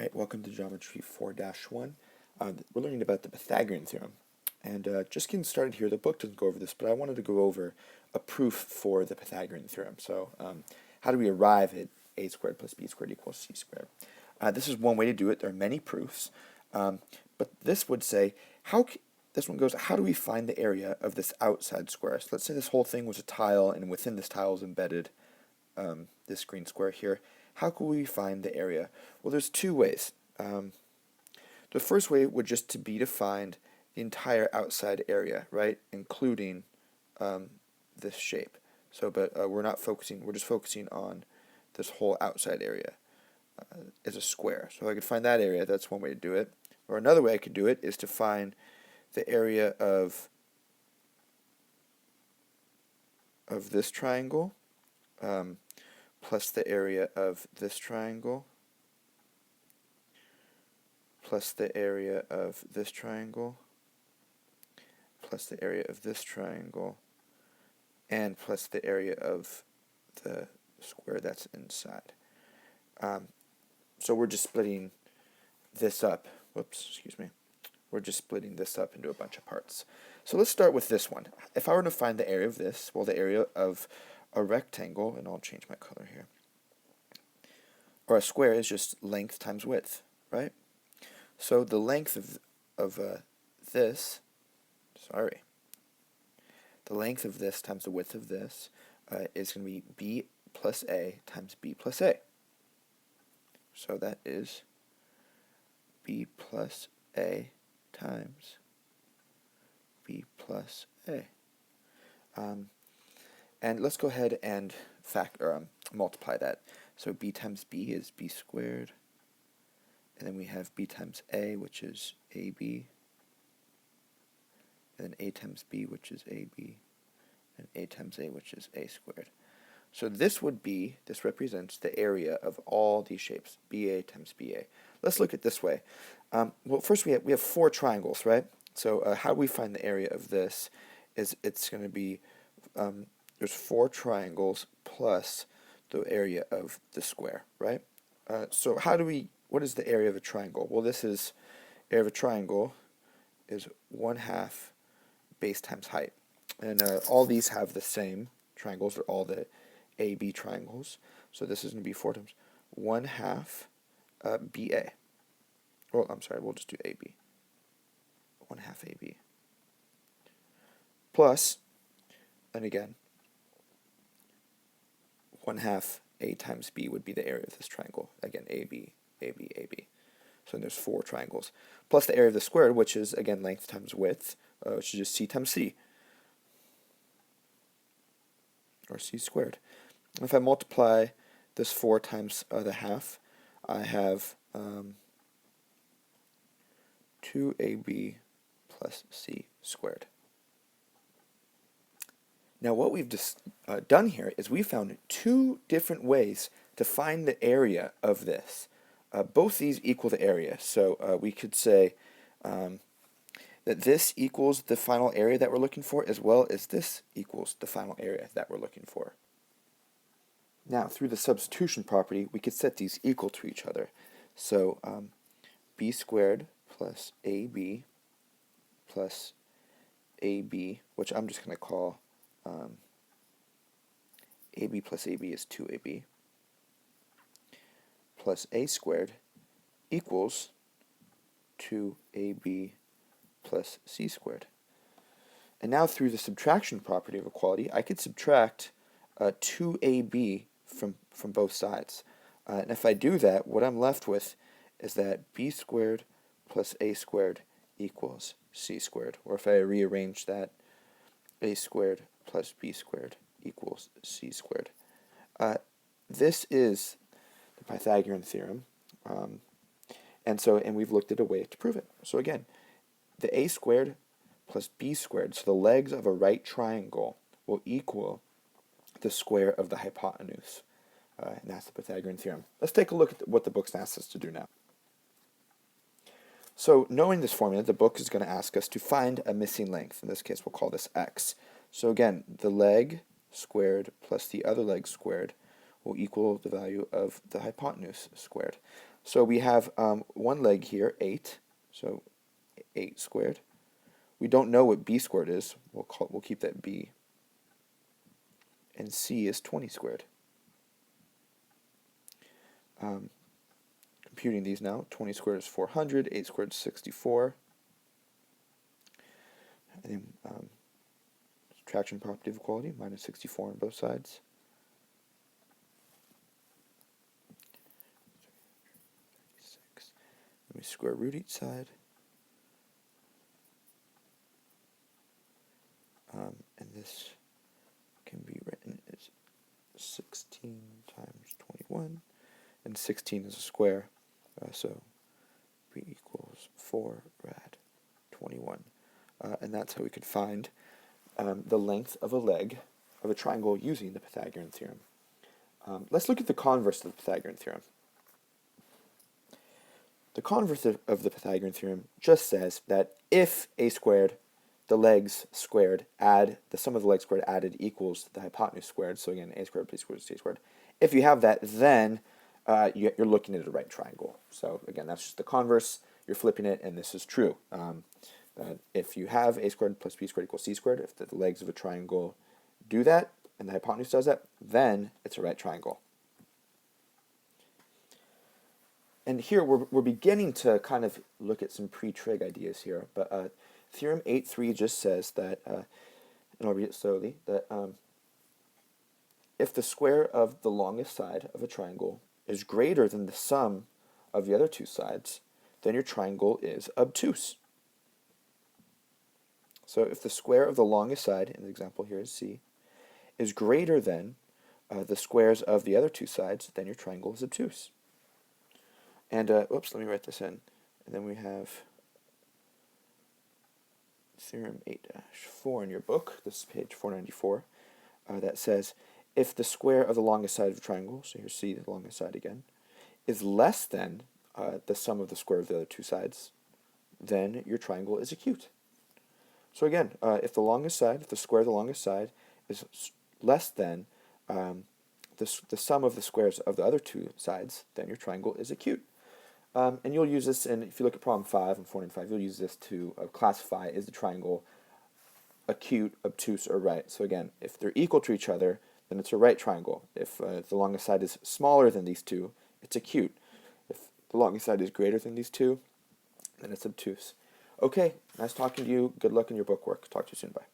Alright, welcome to Geometry 4-1. We're learning about the Pythagorean theorem. And just getting started here, the book doesn't go over this, but I wanted to go over a proof for the Pythagorean theorem. So how do we arrive at a squared plus b squared equals c squared? This is one way to do it. There are many proofs. But this would say, this one goes, how do we find the area of this outside square? So let's say this whole thing was a tile, and within this tile is embedded this green square here. How can we find the area? Well, there's two ways. The first way would just to be to find the entire outside area, right, including this shape. So, but we're just focusing on this whole outside area as a square. So I could find that area. That's one way to do it. Or another way I could do it is to find the area of this triangle plus the area of this triangle, plus the area of this triangle, plus the area of this triangle, and plus the area of the square that's inside. So we're just splitting this up. Whoops, excuse me. We're just splitting this up into a bunch of parts. So let's start with this one. If I were to find the area of this, well, the area of a rectangle, and I'll change my color here, or a square is just length times width, right? So the length of this, the length of this times the width of this is going to be b plus a times b plus a. So that is b plus a times b plus a. And let's go ahead and multiply that. So b times b is b squared, and then we have b times a, which is ab, and then a times b, which is ab, and a times a, which is a squared. So this represents the area of all these shapes, BA times BA. Let's look at it this way. Well, first we have four triangles, right? So how we find the area of this is it's going to be, there's four triangles plus the area of the square, right? So what is the area of a triangle? Well, area of a triangle is 1/2 base times height. And all these have the same triangles, or all the AB triangles. So this is going to be 4 times 1/2 BA. Well, I'm sorry, we'll just do AB. 1/2 AB. Plus, and again, 1/2 A times B would be the area of this triangle. Again, AB, AB, AB. So there's four triangles. Plus the area of the square, which is, again, length times width, which is just C times C. Or C squared. If I multiply this 4 times the half, I have 2AB plus C squared. Now what we've just done here is we found two different ways to find the area of this. Both these equal the area, so we could say that this equals the final area that we're looking for, as well as this equals the final area that we're looking for. Now, through the substitution property, we could set these equal to each other. So b squared plus ab plus ab, which I'm just going to call ab plus ab is 2ab, plus a squared equals 2ab plus c squared. And now through the subtraction property of equality, I could subtract 2ab from both sides. And if I do that, what I'm left with is that b squared plus a squared equals c squared. Or if I rearrange that, a squared plus b squared equals c squared. This is the Pythagorean theorem. And we've looked at a way to prove it. So again, the a squared plus b squared, so the legs of a right triangle, will equal the square of the hypotenuse. And that's the Pythagorean theorem. Let's take a look at what the book's asked us to do now. So knowing this formula, the book is going to ask us to find a missing length. In this case, we'll call this x. So again, the leg squared plus the other leg squared will equal the value of the hypotenuse squared. So we have one leg here, 8, so 8 squared. We don't know what b squared is. We'll keep that b. And c is 20 squared. Computing these now, 20 squared is 400, 8 squared is 64. And then subtraction property of equality, minus 64 on both sides. Let me square root each side. And this can be written as 16 times 21. And 16 is a square, so b equals 4 rad 21. And that's how we could find the length of a leg of a triangle using the Pythagorean theorem. Let's look at the converse of the Pythagorean theorem. The converse of the Pythagorean theorem just says that if a squared, the legs squared, add, the sum of the legs squared added equals the hypotenuse squared, so again, a squared plus b squared is c squared. If you have that, then you're looking at a right triangle. So again, that's just the converse. You're flipping it, and this is true. If you have a squared plus b squared equals c squared, if the legs of a triangle do that, and the hypotenuse does that, then it's a right triangle. And here we're beginning to kind of look at some pre-trig ideas here, but Theorem 8.3 just says that, and I'll read it slowly, that if the square of the longest side of a triangle is greater than the sum of the other two sides, then your triangle is obtuse. So if the square of the longest side, in the example here is C, is greater than the squares of the other two sides, then your triangle is obtuse. And, oops, let me write this in. And then we have Theorem 8-4 in your book, this is page 494, that says, if the square of the longest side of a triangle, so here's C, the longest side again, is less than the sum of the square of the other two sides, then your triangle is acute. So again, if the square of the longest side is less than the sum of the squares of the other two sides, then your triangle is acute. And you'll use this, and if you look at problem 5 and 495, you'll use this to classify, is the triangle acute, obtuse, or right? So again, if they're equal to each other, then it's a right triangle. If the longest side is smaller than these two, it's acute. If the longest side is greater than these two, then it's obtuse. Okay, nice talking to you. Good luck in your book work. Talk to you soon. Bye.